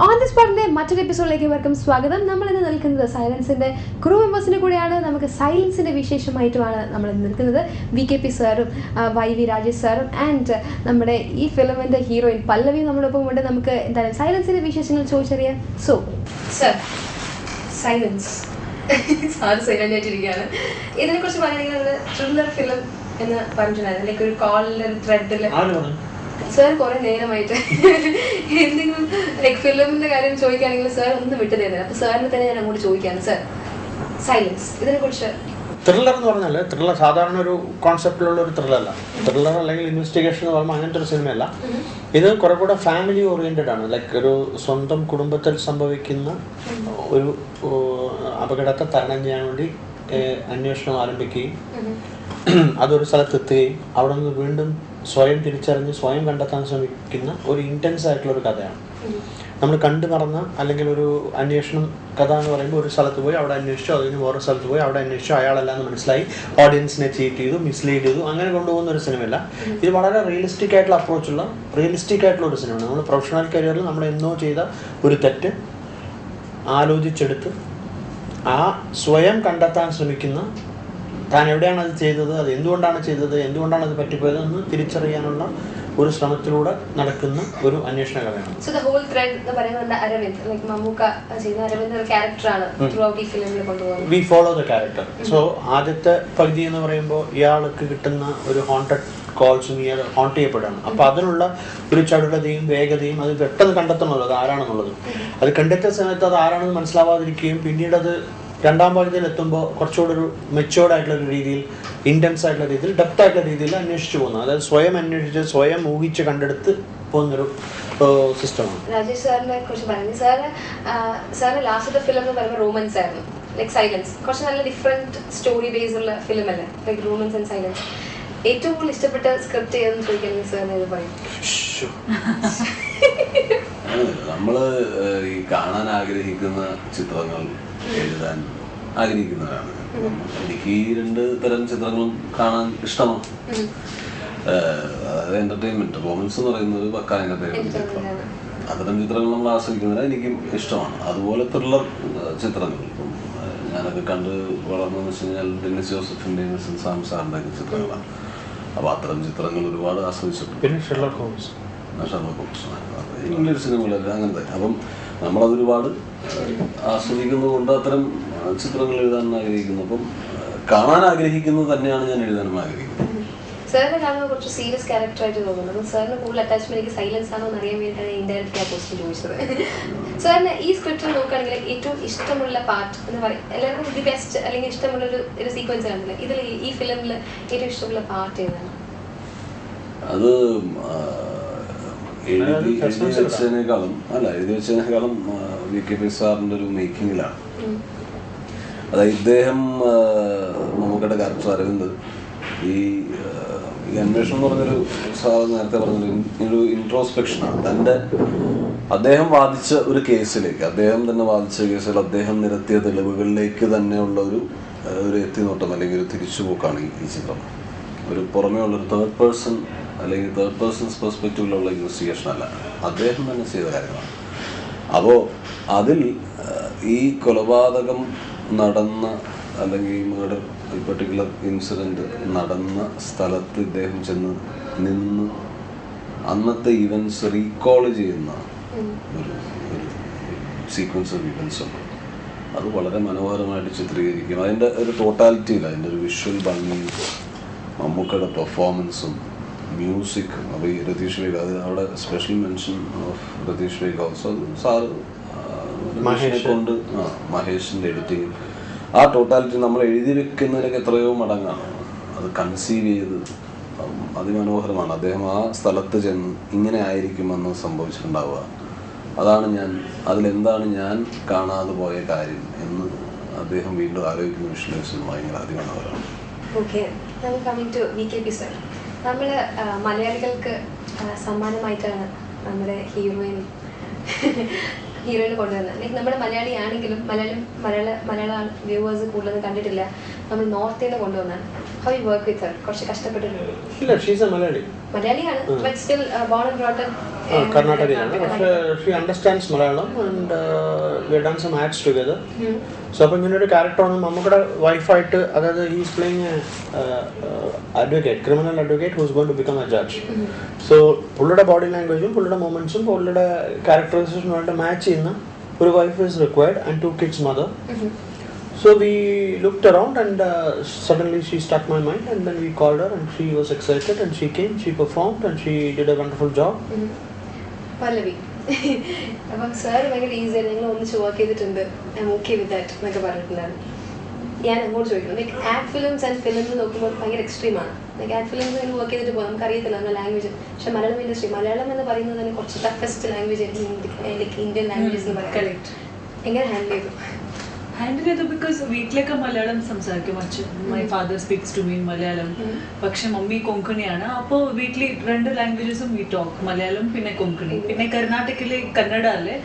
On the സ്പോട്ടിന്റെ മറ്റൊരു എപ്പിസോഡിലേക്ക് ഇവർക്കും സ്വാഗതം. നമ്മൾ ഇന്ന് നിൽക്കുന്നത് സൈലൻസിന്റെ ക്രൂ മെമ്പേഴ്സിന്റെ കൂടെയാണ്. നമുക്ക് സൈലൻസിന്റെ വിശേഷമായിട്ടുമാണ് നമ്മൾ ഇന്ന് നിൽക്കുന്നത്. VKP സാറും YV രാജേഷ് സാറും ആൻഡ് നമ്മുടെ ഈ ഫിലിമിന്റെ ഹീറോയിൻ പല്ലവിയും നമ്മളൊപ്പം ഉണ്ട്. നമുക്ക് എന്താണ് സൈലൻസിന്റെ വിശേഷങ്ങൾ ചോദിച്ചറിയാം. So sir, silence sir silent ആയിട്ടിരിക്കുകയാണ്. ഇതിനെക്കുറിച്ച് പറയുകയാണെങ്കിൽ ത്രില്ലർ ഫിലിം എന്ന് പറഞ്ഞിട്ടുണ്ടായിരുന്നു. ലൈക്ക് ഒരു കോളിൽ ഒരു ത്രെഡില് സാർ കുറെ നേരമായിട്ട് എന്തെങ്കിലും ലൈക് ഫിലിമിന്റെ കാര്യം ചോദിക്കുകയാണെങ്കിൽ സാർ ഒന്ന് വിട്ടു തരുന്നത്. അപ്പൊ സാറിന് തന്നെ ഞാൻ അങ്ങോട്ട് ചോദിക്കാണ്. സാർ, സൈലൻസ് ഇതിനെ കുറിച്ച്. ത്രില്ലർ എന്ന് പറഞ്ഞാൽ ത്രില്ലർ സാധാരണ ഒരു കോൺസെപ്റ്റിലുള്ള ഒരു ത്രില്ലല്ല. ത്രില്ലർ അല്ലെങ്കിൽ ഇൻവെസ്റ്റിഗേഷൻ എന്ന് പറയുമ്പോൾ അങ്ങനത്തെ ഒരു സിനിമയല്ല. ഇത് കുറെ കൂടെ ഫാമിലി ഓറിയന്റഡ് ആണ്. ലൈക്ക് ഒരു സ്വന്തം കുടുംബത്തിൽ സംഭവിക്കുന്ന ഒരു അപകടത്തെ തരണം ചെയ്യാൻ വേണ്ടി അന്വേഷണം ആരംഭിക്കുകയും അതൊരു സ്ഥലത്തെത്തുകയും അവിടെ നിന്ന് വീണ്ടും സ്വയം തിരിച്ചറിഞ്ഞ് സ്വയം കണ്ടെത്താൻ ശ്രമിക്കുന്ന ഒരു ഇൻറ്റൻസ് ആയിട്ടുള്ള ഒരു കഥയാണ്. നമ്മൾ കണ്ടു നടന്ന അല്ലെങ്കിൽ ഒരു അന്വേഷണം കഥ എന്ന് പറയുമ്പോൾ ഒരു സ്ഥലത്ത് പോയി അവിടെ അന്വേഷിച്ചു, അതിന് വേറെ സ്ഥലത്ത് പോയി അവിടെ അന്വേഷിച്ചു, അയാളല്ലാന്ന് മനസ്സിലായി, ഓഡിയൻസിനെ ചീറ്റ് ചെയ്തു, മിസ്ലീഡ് ചെയ്തു, അങ്ങനെ കൊണ്ടുപോകുന്ന ഒരു സിനിമയല്ല. ഇത് വളരെ റിയലിസ്റ്റിക് ആയിട്ടുള്ള അപ്രോച്ചുള്ള റിയലിസ്റ്റിക് ആയിട്ടുള്ള ഒരു സിനിമയാണ്. നമ്മൾ പ്രൊഫഷണൽ കരിയറിൽ നമ്മൾ എന്നോ ചെയ്ത ഒരു തെറ്റ് ആലോചിച്ചെടുത്ത് ആ സ്വയം കണ്ടെത്താൻ ശ്രമിക്കുന്ന, താൻ എവിടെയാണ് അത് ചെയ്തത്, അത് എന്തുകൊണ്ടാണ് ചെയ്തത്, എന്തുകൊണ്ടാണ് അത് പറ്റിപ്പോയത് എന്ന് തിരിച്ചറിയാനുള്ള ഒരു ശ്രമത്തിലൂടെ നടക്കുന്ന ഒരു അന്വേഷണ കഥയാണ്. സോ ദ ഹോൾ ത്രെഡ് എന്ന് പറയുന്നത് അരവിന്ദ്, ലൈക്ക് മമ്മൂക്ക ചെയ്യുന്ന അരവിന്ദ് ഒരു ക്യാരക്ടറാണ് ത്രൂ ഔട്ട് ഈ ഫിലിമിൽ കൊണ്ടുപോകുന്നത്. We follow the character. So ആദ്യത്തെ പകുതി എന്ന് പറയുമ്പോൾ ഇയാൾക്ക് കിട്ടുന്ന ഒരു ഹോണ്ടഡ് കോൾസും ഇയാൾ ഹോണ്ട് ചെയ്യപ്പെടുകയാണ്. അപ്പോൾ അതിനുള്ള ഒരു ചടുലതയും വേഗതയും അത് പെട്ടെന്ന് കണ്ടെത്തണമല്ലോ അത് ആരാണെന്നുള്ളത്. അത് കണ്ടെത്തിയ സമയത്ത് അത് ആരാണെന്ന് മനസ്സിലാവാതിരിക്കുകയും പിന്നീട് അത് രണ്ടാം പകുതിയിൽ എത്തുമ്പോൾ കുറച്ചുകൂടെ ഒരു മെച്ചുവേർഡ് ആയിട്ടുള്ള ഒരു രീതിയിൽ, ഇൻറ്റൻസ് ആയിട്ടുള്ള രീതിയിൽ, ഡെപ്ത് ആയിട്ടുള്ള രീതിയിൽ അന്വേഷിച്ചു പോകുന്നത്. അതായത് സ്വയം അന്വേഷിച്ച് സ്വയം ഊഹിച്ച് കണ്ടെടുത്ത് പോകുന്നൊരു സിസ്റ്റമാണ്. രാജേഷ് സാറിനെ കുറിച്ച് പറഞ്ഞു. സാറിന് ലാസ്റ്റത്തെ ഫിലിം എന്ന് പറയുമ്പോൾ റോമൻസ് ആയിരുന്നു. ലൈക്ക് സൈലൻസ് കുറച്ച് നല്ല ഡിഫറെന്റ് സ്റ്റോറി ബേസ് ഉള്ള ഫിലിം അല്ലേ, ലൈക്ക് റോമൻസ് ആൻഡ് സൈലൻസ്. ഏറ്റവും കൂടുതൽ ഇഷ്ടപ്പെട്ട സ്ക്രിപ്റ്റ് ഏതെന്ന് ചോദിക്കുകയാണെങ്കിൽ സാറിന് ഇത് പറയും. നമ്മള് ഈ കാണാൻ ആഗ്രഹിക്കുന്ന ചിത്രങ്ങൾ എഴുതാൻ ആഗ്രഹിക്കുന്നവരാണ്. എനിക്ക് ഈ 2 തരം ചിത്രങ്ങളും കാണാൻ ഇഷ്ടമാണ്. അതായത് എന്റർടൈൻമെന്റ്, റൊമാൻസ് എന്ന് പറയുന്നത് പക്കാ എന്റർടൈൻമെന്റ് ചിത്രം. അത്തരം ചിത്രങ്ങൾ നമ്മൾ ആസ്വദിക്കുന്നതിന് എനിക്കും ഇഷ്ടമാണ്. അതുപോലെ ത്രില്ലർ ചിത്രങ്ങൾ ഞാനൊക്കെ കണ്ട് വളർന്നതെന്ന് വെച്ച് കഴിഞ്ഞാൽ ഡെന്നിസ് ജോസഫിന്റെയും സാം സാറിന്റെയൊക്കെ ചിത്രങ്ങളാണ്. അപ്പോൾ അത്തരം ചിത്രങ്ങൾ ഒരുപാട് ആസ്വദിച്ചിട്ടുണ്ട്. പിന്നെ ഷെർലക് ഹോംസ്, ഇംഗ്ലീഷ് സിനിമകളൊക്കെ അങ്ങനത്തെ. അപ്പം നമ്മളതൊരുപാട് ആസ്വദിക്കുന്നതുകൊണ്ട് അത്തരം ചിത്രങ്ങൾ എഴുതാൻ ആഗ്രഹിക്കുന്നു. അപ്പം കാണാൻ ആഗ്രഹിക്കുന്നത് തന്നെയാണ് ഞാൻ എഴുതാനും ആഗ്രഹിക്കുന്നത്. സാറിനെ കാണുമ്പോൾ കുറച്ച് സീരിയസ് ക്യാരക്ടറായിട്ട് തോന്നുന്നത്. സാറിന് കൂടുതൽ അറ്റാച്ച്മെന്റ് സൈലൻസ് ആണോ എന്ന് അറിയാൻ വേണ്ടിയിട്ടാണ് ഇൻഡയറക്റ്റ് ആ ക്വസ്റ്റ്യൻ ചോദിച്ചത്. സാറിന് ഈ സ്ക്രിപ്റ്റിൽ നോക്കുകയാണെങ്കിൽ ഏറ്റവും ഇഷ്ടമുള്ള പാർട്ട് എന്ന് പറയും, എല്ലാവർക്കും ദി ബെസ്റ്റ് അല്ലെങ്കിൽ ഇഷ്ടമുള്ള ഒരു സീക്വൻസ് ആണല്ലേ, ഇതിൽ ഈ ഫിലിമിൽ ഏറ്റവും ഇഷ്ടമുള്ള പാർട്ട് ഏതാണ്? അത് എഴുതി വെച്ചതിനേക്കാളും VKP സാറിൻ്റെ ഒരു മേക്കിങ്ങിലാണ്. അതായത് ഇദ്ദേഹം നമുക്കിടെ ക്യാരക്ടർ അരവിന്ദ് ഈ അന്വേഷണം എന്ന് പറഞ്ഞൊരു സാർ നേരത്തെ പറഞ്ഞൊരു ഇൻട്രോസ്പെക്ഷനാണ്. അദ്ദേഹം വാദിച്ച ഒരു കേസിലേക്ക്, അദ്ദേഹം തന്നെ വാദിച്ച കേസിൽ അദ്ദേഹം നിരത്തിയ തെളിവുകളിലേക്ക് തന്നെയുള്ള ഒരു എത്തിനോട്ടം അല്ലെങ്കിൽ ഒരു തിരിച്ചുപോക്കാണ് ഈ ചിത്രം. ഒരു പുറമേ ഉള്ളൊരു തേർഡ് പേഴ്സൺസ് പെർസ്പെക്റ്റീവിലുള്ള ഇൻവെസ്റ്റിഗേഷൻ അല്ല, അദ്ദേഹം തന്നെ ചെയ്ത കാര്യങ്ങളാണ്. അപ്പോൾ അതിൽ ഈ കൊലപാതകം നടന്ന അല്ലെങ്കിൽ മർഡർ പർട്ടിക്കുലർ ഇൻസിഡൻറ്റ് നടന്ന സ്ഥലത്ത് ഇദ്ദേഹം ചെന്ന് നിന്ന് അന്നത്തെ ഇവൻറ്റ്സ് റീകോൾ ചെയ്യുന്ന ഒരു സീക്വൻസ് ഓഫ് ഇവൻറ്റ്സ് ഉണ്ട്. അത് വളരെ മനോഹരമായിട്ട് ചിത്രീകരിക്കും. അതിൻ്റെ ഒരു ടോട്ടാലിറ്റിയിൽ അതിൻ്റെ ഒരു വിഷ്വൽ ഭംഗിയും മമ്മൂക്കയുടെ പെർഫോമൻസും മ്യൂസിക്കും. അപ്പോൾ ഈ രതീഷ് വേഗ, അത് അവിടെ സ്പെഷ്യൽ മെൻഷൻ ഓഫ് രതീഷ് വേഗ ഓൾസോ. സാറ് കൊണ്ട് മഹേഷിൻ്റെ എഡിറ്റിങ്, ആ ടോട്ടാലിറ്റി നമ്മൾ എഴുതി വെക്കുന്നതിനൊക്കെ എത്രയോ മടങ്ങാണ് അത് കൺസീവ് ചെയ്ത് അതിമനോഹരമാണ്. അദ്ദേഹം ആ സ്ഥലത്ത് ചെന്ന് ഇങ്ങനെ ആയിരിക്കുമെന്ന് സംഭവിച്ചിട്ടുണ്ടാവുക. അതിലെന്താണ് ഞാൻ കാണാതെ പോയ കാര്യം എന്ന് അദ്ദേഹം വീണ്ടും ആലോചിക്കുന്ന വിഷ്വലൈസേഷൻ ഭയങ്കര അതിമനോഹരമാണ്. Okay, coming to VKP sir, നമ്മൾ മലയാളികൾക്ക് സമ്മാനമായിട്ടാണ് നമ്മുടെ ഹീറോയിന് കൊണ്ടുവന്നത്. ലൈക്ക് നമ്മുടെ മലയാളി ആണെങ്കിലും മലയാള വ്യൂവേഴ്സ് കൂടുതലൊന്നും കണ്ടിട്ടില്ല, നമ്മൾ നോർത്തിൽ നിന്ന് കൊണ്ടുവന്നാണ്. How you work with her? കുറച്ച് കഷ്ടപ്പെട്ടിട്ടുണ്ട്. ഇല്ല, ഷീസ് എ മലയാളി. മലയാളിയാണ്, but still born and brought up. കർണാടകയിലാണ്, പക്ഷേ she understands Malayalam and we have done some ads together. So അപ്പോൾ ഇങ്ങനെ ഒരു ക്യാരക്ടർ വന്ന് നമ്മുടെ വൈഫായിട്ട്, അതായത് he's playing advocate, criminal advocate who's going to become a judge. So പുള്ളിയുടെ ബോഡി ലാംഗ്വേജും പുള്ളിയുടെ മൂമെന്റ്സും പുള്ളിയുടെ ക്യാരക്ടറൈസേഷനുമായിട്ട് മാച്ച് ചെയ്യുന്ന ഒരു wife is required and 2 kids mother. So we looked around and suddenly she struck my mind, and then we called her and she was excited and she came, she performed and she did a wonderful job. പല്ലവി, അപ്പം sir ഭയങ്കര easy ആയിട്ട് ഞങ്ങൾ ഒന്നിച്ച് work ചെയ്തിട്ടുണ്ട്, I M okay with that എന്നൊക്കെ പറഞ്ഞിട്ടുണ്ടായിരുന്നു. ഞാൻ അങ്ങോട്ട് ചോദിക്കുന്നു, like add films and films നോക്കുമ്പോൾ ഭയങ്കര എക്സ്ട്രീമാണ്. ലൈക്ക് ആഡ് ഫിലിംസ് ഇങ്ങനെ വർക്ക് ചെയ്തിട്ട് പോകും, നമുക്കറിയത്തില്ല നമ്മുടെ ലാംഗ്വേജ്. പക്ഷേ മലയാളം ഇൻഡസ്ട്രി, മലയാളം എന്ന് പറയുന്നത് തന്നെ കുറച്ച് toughest language like Indian languages എന്ന് പറയാം. എങ്ങനെ ഹാൻഡിൽ ചെയ്തു? ഹാൻഡിൽ ചെയ്തു ബിക്കോസ് വീട്ടിലൊക്കെ മലയാളം സംസാരിക്കും. അച്ഛൻ, my father speaks to me in Malayalam. പക്ഷെ മമ്മി കൊങ്കണിയാണ്. അപ്പോൾ വീട്ടിൽ 2 ലാംഗ്വേജസും വി ടോക്ക്, മലയാളം പിന്നെ കൊങ്കണി. പിന്നെ കർണാടകയിലെ കന്നഡ അല്ലേ,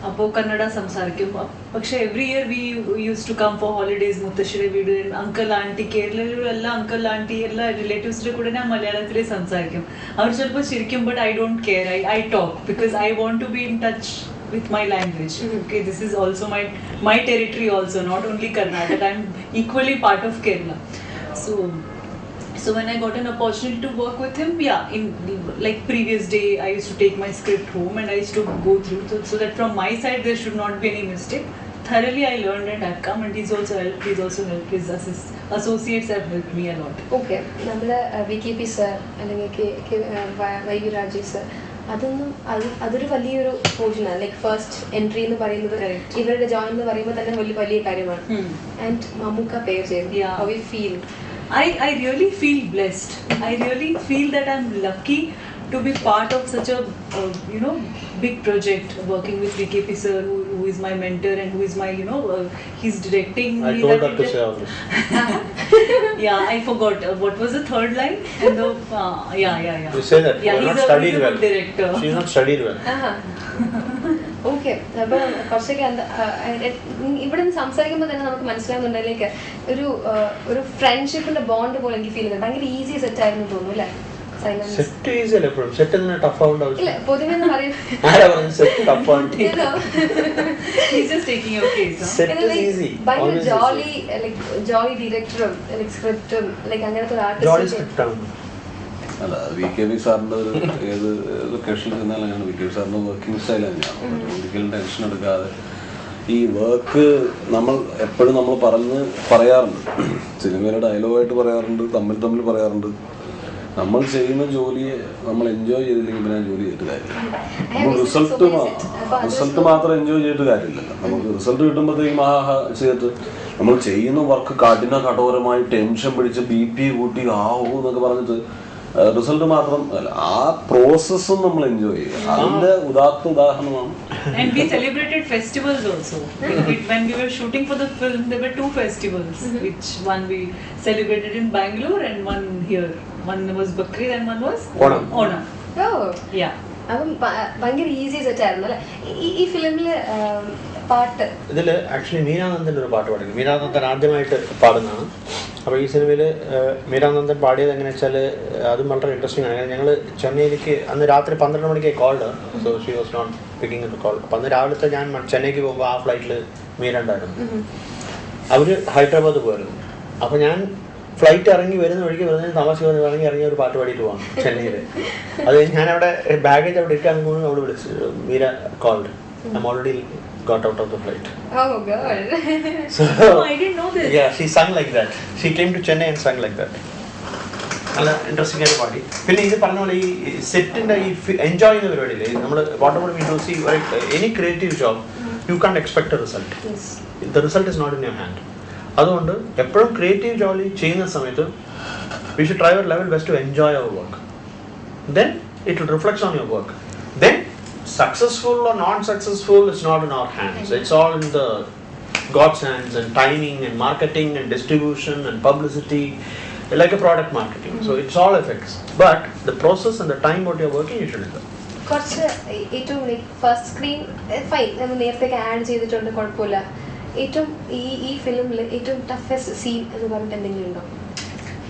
അപ്പോൾ കന്നഡ സംസാരിക്കും. പക്ഷെ every year we use to come for holidays, മുത്തശ്ശിയുടെ വീട്, അങ്കിൾ ആൻറ്റി, കേരളയിലുള്ള എല്ലാ അങ്കിൾ ആൻറ്റി എല്ലാ റിലേറ്റീവ്സിൻ്റെ കൂടെ ഞാൻ മലയാളത്തിലേ സംസാരിക്കും. അവർ ചിലപ്പോൾ ശരിക്കും, but I don't care, I talk because I want to be in touch with my language. Okay, this is also my territory also, not only Karnataka. I'm equally part of Kerala. So when I got an opportunity to work with him, yeah, in like previous day I used to take my script home and I used to go through so that from my side there should not be any mistake. Thoroughly I learned and I've come, and he's also helped. His associates have helped me a lot. Okay, നമ്മുടെ VKP sir അല്ലെങ്കിൽ viva Rajesh sir, അതൊരു വലിയൊരു പോർഷനാണ്. Like first entry എന്ന് പറയുന്നത്, ഇവരുടെ join എന്ന് പറയുമ്പോൾ തന്നെ വലിയ കാര്യമാണ്. ആൻഡ് മമ്മൂക്ക പേർ ചെയ്തു. How you feel? I really feel blessed. I really feel that I'm lucky to be part of such a big project, working with VKP sir, who is my mentor and who is my he's directing. I told her to say all this. Yeah, I forgot what was the third line. And the yeah. You say that. Yeah, not studied well. Director. She's not studied well. Okay, അപ്പോൾ കുറച്ചൊക്കെ ഇവിടെ നിന്ന് സംസാരിക്കുമ്പോൾ തന്നെ നമുക്ക് മനസ്സിലാകുന്നുണ്ട്, like ഒരു ഫ്രണ്ട്ഷിപ്പിന്റെ bond പോലെ എനിക്ക് ഫീൽ ചെയ്യുന്നത്. ഭയങ്കര ഈസി സെറ്റ് ആയിരുന്നു തോന്നുന്നു അല്ലേ? സെറ്റ് ഈസി അല്ല, എപ്പോഴും സെറ്റ് തന്നെ ടഫ് ആവേണ്ട ഇല്ല, പൊതുവെ ഭയങ്കര ജോളി ഡയറക്ടറും സ്ക്രിപ്റ്റും അങ്ങനത്തെ ഒരു ആർട്ടിസ്റ്റ്. അല്ല, VKP സാറിൻ്റെ ഒരു ഏത് ലൊക്കേഷനിൽ ചെന്നാലും അങ്ങനെ VKP സാറിൻ്റെ വർക്കിംഗ് സ്റ്റൈൽ തന്നെയാണ്. ഒരിക്കലും ടെൻഷൻ എടുക്കാതെ ഈ വർക്ക് നമ്മൾ എപ്പോഴും നമ്മൾ പറയാറുണ്ട്, സിനിമയുടെ ഡയലോഗായിട്ട് പറയാറുണ്ട്, തമ്മിൽ പറയാറുണ്ട്. നമ്മൾ ചെയ്യുന്ന ജോലിയെ നമ്മൾ എൻജോയ് ചെയ്തില്ലെങ്കിൽ പിന്നെ ജോലി ചെയ്തിട്ട് കാര്യമില്ല. നമ്മൾ റിസൾട്ട് മാത്രം എൻജോയ് ചെയ്തിട്ട് കാര്യമില്ലല്ലോ. നമുക്ക് റിസൾട്ട് കിട്ടുമ്പോഴത്തേക്കും ചെയ്തിട്ട് നമ്മൾ ചെയ്യുന്ന വർക്ക് കഠിനകഠോരമായി ടെൻഷൻ പിടിച്ച് BP കൂട്ടി എന്നൊക്കെ പറഞ്ഞിട്ട് റിസൾട്ട് മാത്രം അല്ല, ആ പ്രോസസ്സും നമ്മൾ എൻജോയ് ചെയ്യുക. അതിന്റെ ഉദാഹരണമാണ്. And we celebrated festivals also. When we were shooting for the film, there were 2 festivals, which one we celebrated in Bangalore and one here. One was Bakrid and one was Onam. Oh, yeah. അപ്പം ഭയങ്കര easy set ആയിരുന്നു അല്ലേ ഈ ഫിലിമില്? പാട്ട് ഇതിൽ actually മീരാനന്ദൻ്റെ ഒരു പാട്ട് പാടി. മീരാനന്ദൻ ആദ്യമായിട്ട് പാടുന്നതാണ്. അപ്പോൾ ഈ സിനിമയിൽ മീരാനന്ദൻ പാടിയത് എങ്ങനെയാ വെച്ചാൽ അതും വളരെ ഇൻട്രസ്റ്റിംഗ് ആണ്. ഞങ്ങൾ ചെന്നൈയിലേക്ക് അന്ന് രാത്രി 12 മണിക്ക് called, so she was not picking in call. അപ്പോൾ അന്ന് രാവിലത്തെ ഞാൻ ചെന്നൈക്ക് പോകുമ്പോൾ ആ ഫ്ലൈറ്റിൽ മീര ഉണ്ടായിരുന്നു. അവർ ഹൈദരാബാദ് പോയിരുന്നു. അപ്പോൾ ഞാൻ ഫ്ലൈറ്റ് ഇറങ്ങി വരുന്ന വഴിക്ക് വെറുതെ താമസിച്ച് ഇറങ്ങി ഒരു പാട്ട് പാടിയിട്ട് പോകാം ചെന്നൈയിൽ. അത് ഞാനവിടെ ബാഗേജ് അവിടെ ഇട്ടാൽ പോകുന്നു. അവിടെ വിളിച്ചു, Meera called, I'm already got out of the flight. Oh god. So I didn't know this. Yeah, she sang like that. She came to Chennai and sang like that. നല്ല ഇൻട്രസ്റ്റിംഗ് ആയിട്ട് പാടി. പിന്നെ ഇത് പറഞ്ഞ പോലെ ഈ സെറ്റിൻ്റെ ഈ എൻജോയ് ചെയ്യുന്ന പരിപാടിയില്ലേ, നമ്മൾ whatever we do see any creative job you can't expect a result. The result is not in your hand. അതുകൊണ്ട് എപ്പോഴും ക്രിയേറ്റീവ് ജോലി ചെയ്യുന്ന സമയത്ത് we should try our level best to enjoy our work. Then it will reflects on your work. Then successful or non-successful is not in our hands. It's all in the God's hands, and timing and marketing and distribution and publicity, like a product marketing. So it's all effects. But the process and the time what you're working, you should enjoy. കുറച്ച് ഏറ്റവും first screen fine നമ്മൾ നേരത്തെ add ചെയ്തിട്ടുണ്ട്, കുഴപ്പമില്ല. ഏറ്റവും ഈ ഫിലിമിൽ ഏറ്റവും ടഫസ്റ്റ് സീൻ എന്ന് പറഞ്ഞിട്ട് എന്തെങ്കിലും ഉണ്ടോ?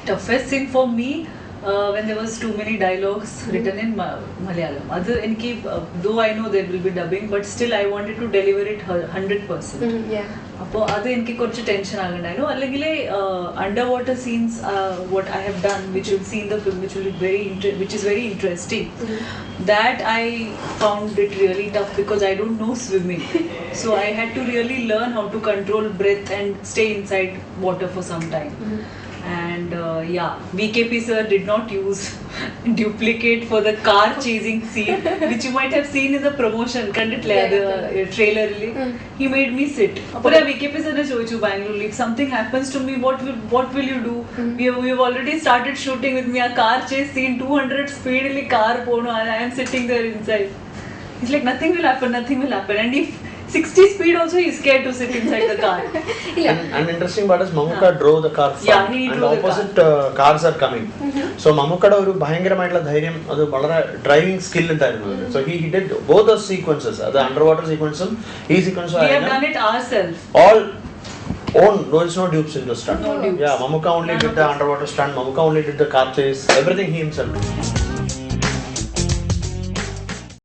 toughest scene for me when there was too many dialogues written in Malayalam. Adu enki though I know there will be dubbing, but still I wanted to deliver it 100%. Yeah. അപ്പോൾ അത് എനിക്ക് കുറച്ച് tension ആകണ്ടായിരുന്നു. അല്ലെങ്കിൽ under water scenes what I have done, which you'll see in the film, which is very interesting, that I found it really tough because I don't know swimming. So I had to really learn how to control breath and stay inside water for some time. And VKP sir did not use duplicate for the car chasing scene, which you might have seen in the promotion, the trailer. He made me sit. But VKP sir ne choichu Bangalore, if something happens to me, what will you do? We've already started shooting with me a car chase scene, 200 speed li car pono, and I am sitting there inside. It's like nothing will happen, and if 60 speed also, he's scared to sit inside the car. Yeah. And interesting part is Mamukka drove the car front, Yeah, he and drove opposite cars are coming. So Mamukkada oru bhayangaramaayittulla dharyam adu valare driving skill undairunnu. So he did both the sequences, the underwater sequence um ee sequence We have done it ourselves. all own. There is no dupes in the stunt. No dupes. Yeah, Mamukka only did the underwater stunt, Mamukka only did the car chase, everything he himself did.